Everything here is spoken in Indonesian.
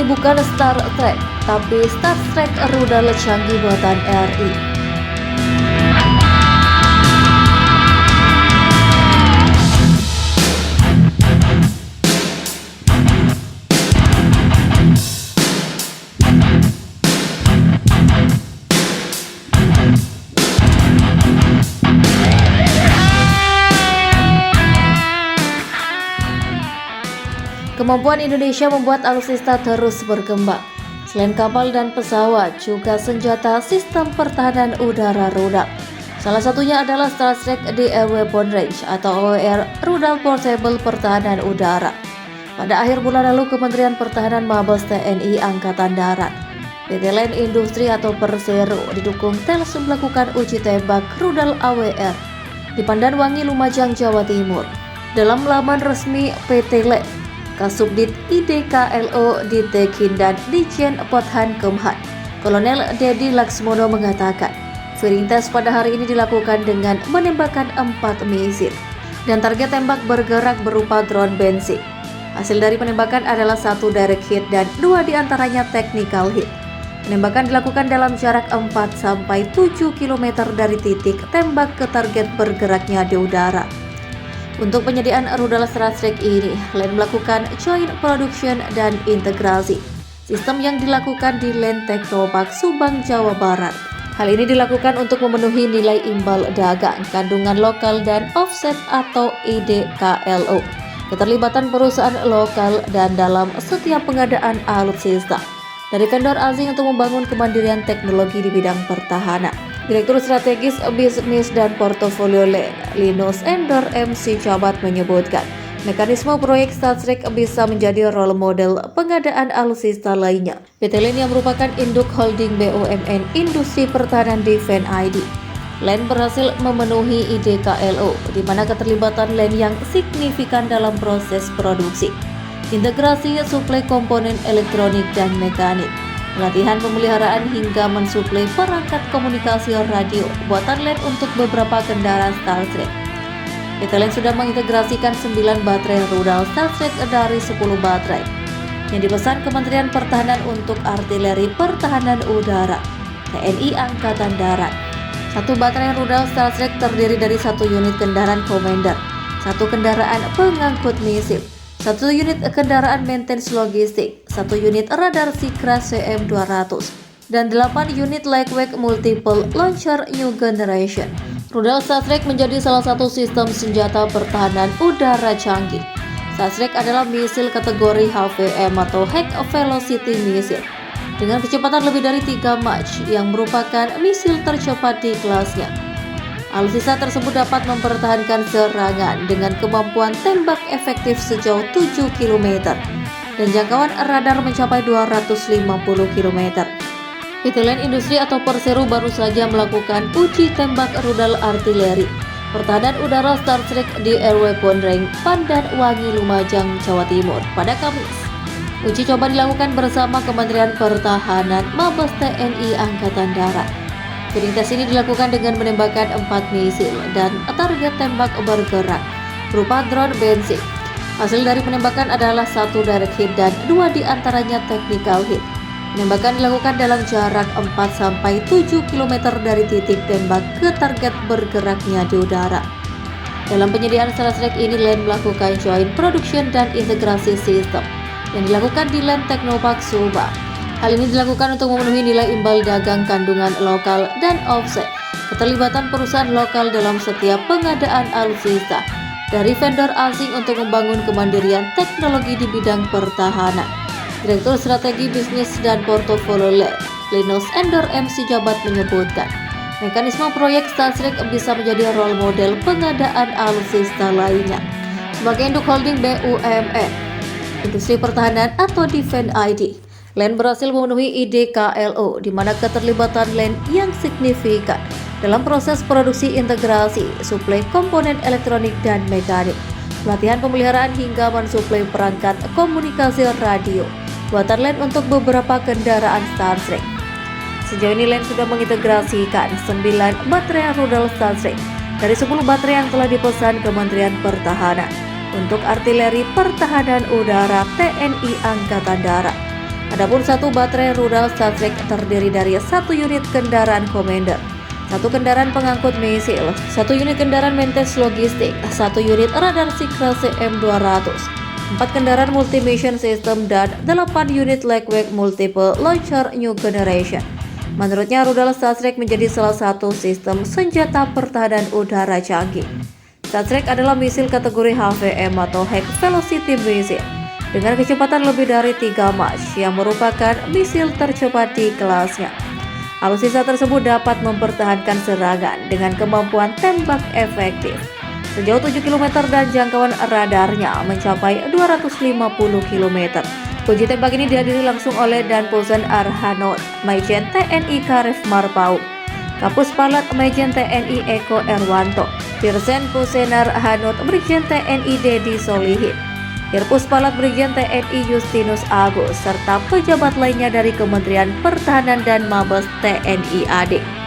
ini bukan Star Trek, tapi Star Trek rudal canggih buatan RI. Kemampuan Indonesia membuat alutsista terus berkembang. Selain kapal dan pesawat, juga senjata sistem pertahanan udara rudal. Salah satunya adalah Star Trek di Air Weapon Range atau AWR, rudal portable pertahanan udara. Pada akhir bulan lalu, Kementerian Pertahanan Mabes TNI Angkatan Darat, PT Len Industri atau Persero didukung Thales melakukan uji tembak rudal AWR di Pandanwangi, Lumajang, Jawa Timur. Dalam laman resmi PT Len, Kasubdit IDKLO Ditekhindan Ditjen Pothan Kemhan, Kolonel Dedi Laksmono mengatakan, firing test pada hari ini dilakukan dengan menembakkan 4 misil dan target tembak bergerak berupa drone bensik. Hasil dari penembakan adalah 1 direct hit dan 2 diantaranya technical hit. Penembakan dilakukan dalam jarak 4-7 km dari titik tembak ke target bergeraknya di udara. Untuk penyediaan rudal Star Trek ini, Len melakukan joint production dan integrasi sistem yang dilakukan di Len Teknopark, Subang, Jawa Barat. Hal ini dilakukan untuk memenuhi nilai imbal dagang, kandungan lokal dan offset atau IDKLO, keterlibatan perusahaan lokal dan dalam setiap pengadaan alutsista dari vendor asing untuk membangun kemandirian teknologi di bidang pertahanan. Direktur Strategis Bisnis dan Portofolio Len, Linus Endor MC Jabat menyebutkan, mekanisme proyek Star Trek bisa menjadi role model pengadaan alutsista lainnya. PT Len yang merupakan induk holding BUMN Industri Pertahanan Defense ID. Len berhasil memenuhi IDKLO, di mana keterlibatan Len yang signifikan dalam proses produksi, integrasi suplai komponen elektronik dan mekanik, pelatihan pemeliharaan hingga mensuplai perangkat komunikasi radio buatan Len untuk beberapa kendaraan Star Trek. PT Len sudah mengintegrasikan 9 baterai rudal Star Trek dari 10 baterai yang dipesan Kementerian Pertahanan untuk Artileri Pertahanan Udara TNI Angkatan Darat. 1 baterai rudal Star Trek terdiri dari 1 unit kendaraan Commander, 1 kendaraan pengangkut misil, 1 unit kendaraan maintenance logistik, 1 unit radar Sikra CM200, dan 8 unit lightweight multiple launcher new generation. Rudal Star Trek menjadi salah satu sistem senjata pertahanan udara canggih. Star Trek adalah misil kategori HVM atau High Velocity Missile dengan kecepatan lebih dari 3 Mach yang merupakan misil tercepat di kelasnya. Alutsista tersebut dapat mempertahankan serangan dengan kemampuan tembak efektif sejauh 7 km dan jangkauan radar mencapai 250 km. PT Len Industri atau Persero baru saja melakukan uji tembak rudal artileri pertahanan udara Star Trek di Air Weapon Range Pandanwangi, Lumajang, Jawa Timur pada Kamis. Uji coba dilakukan bersama Kementerian Pertahanan Mabes TNI Angkatan Darat. Firing test ini dilakukan dengan menembakkan 4 misil dan target tembak bergerak berupa drone bensik. Hasil dari penembakan adalah 1 direct hit dan 2 diantaranya technical hit. Penembakan dilakukan dalam jarak 4-7 km dari titik tembak ke target bergeraknya di udara. Dalam penyediaan Star Trek ini, Len melakukan joint production dan integrasi sistem yang dilakukan di Len Teknopark, Subang. Hal ini dilakukan untuk memenuhi nilai imbal dagang, kandungan lokal dan offset, keterlibatan perusahaan lokal dalam setiap pengadaan alutsista dari vendor asing untuk membangun kemandirian teknologi di bidang pertahanan. Direktur Strategi Bisnis dan Portofolio Len, Linus Endor MC Jabat menyebutkan, mekanisme proyek Star Trek bisa menjadi role model pengadaan alutsista lainnya. Sebagai induk holding BUMN Industri Pertahanan atau Defense ID, Len berhasil memenuhi IDKLO, di mana keterlibatan Len yang signifikan dalam proses produksi, integrasi, suplai komponen elektronik dan mekanik, pelatihan pemeliharaan hingga mensuplai perangkat komunikasi radio buatan Len untuk beberapa kendaraan Star Trek. Sejauh ini Len sudah mengintegrasikan 9 baterai rudal Star Trek dari 10 baterai yang telah dipesan Kementerian Pertahanan untuk Artileri Pertahanan Udara TNI Angkatan Darat. Adapun satu baterai rudal Starstreak terdiri dari 1 unit kendaraan Commander, 1 kendaraan pengangkut misil, 1 unit kendaraan maintenance logistik, 1 unit radar Signal CM200, 4 kendaraan multi-mission system, dan 8 unit lightweight multiple launcher new generation. Menurutnya, rudal Starstreak menjadi salah satu sistem senjata pertahanan udara canggih. Starstreak adalah misil kategori HVM atau High Velocity Missile dengan kecepatan lebih dari 3 Mach yang merupakan misil tercepat di kelasnya. Alutsista tersebut dapat mempertahankan serangan dengan kemampuan tembak efektif sejauh 7 km dan jangkauan radarnya mencapai 250 km. Uji tembak ini dihadiri langsung oleh Danposen Arhanout, Majen TNI Karif Marpau, Kapus Palat Majen TNI Eko Erwanto, Dirsen Pusenar Hanut Brigjen TNI Dedi Solihin, Irpus Palat Brigjen TNI Justinus Agus, serta pejabat lainnya dari Kementerian Pertahanan dan Mabes TNI AD.